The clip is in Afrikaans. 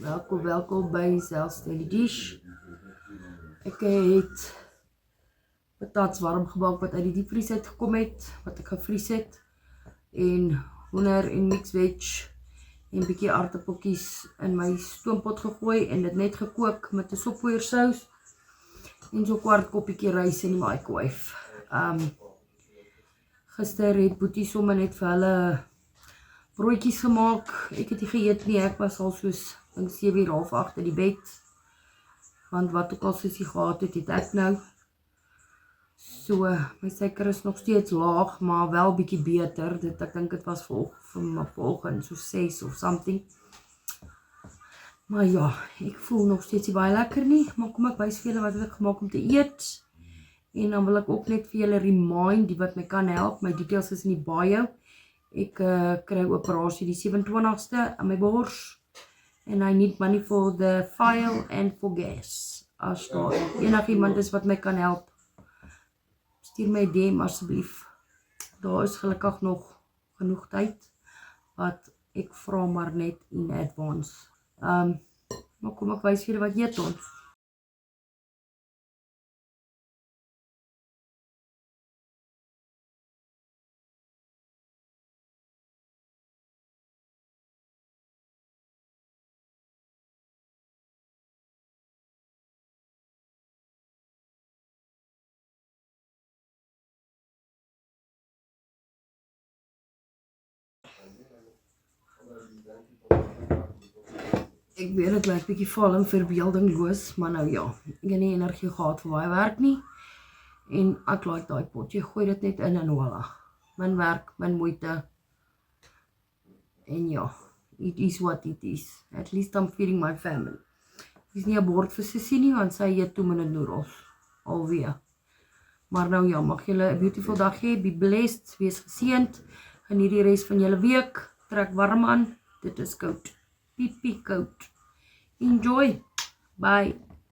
Welkom by Zelfs Daily Dish. Ek het patats warm gemaak wat uit die diepvries uitgekom het, wat ek gevries het, en hoender en mixed veg en bietjie aardappeltjies in my stoompot gegooi en dit net gekook met 'n soppoeier-sous en so 'n kwart koppietjie rys in die microwave. Gister het Boetie sommer net vir hulle broodjies gemaak. Ek het nie geëet nie, ek was al soos 7:30 in die bed, want wat ook al sussie gehad het, het ek nou. So, my suiker is nog steeds laag, maar wel bietjie beter. Ek dink dit was vanoggend so 6 of something. Maar ja, ek voel nog steeds nie baie lekker nie, maar kom ek wys vir julle wat ek gemaak om te eet. En dan wil ek ook net vir julle remind, die wat my kan help, my details is in die bio. Ek kry operasie die 27ste aan my bors. And I need money for the file and for gas. As daar enigiemand is wat my kan help, stuur my DM asseblief. Daar is gelukkig nog genoeg tyd, wat ek vra maar net in advance. Maar kom ek wys vir julle wat eet ons. Ek weet dit lyk bietjie val en verbeeldingloos, maar nou ja, ek het nie energie gehad vir baie werk nie. En ek like daai pot, jy gooi dit net in en voilà. Min werk, min moeite. En ja, it is what it is. At least I'm feeding my family. Dit is nie 'n bord vir sussie nie, want sy eet 2-minute noodles. Alweer. Maar nou ja, mag julle 'n beautiful dag hê, be blessed, wees geseënd. Geniet die res van julle week. Trek warm aan. Dit is koud. Piepie koud. Enjoy. Bye.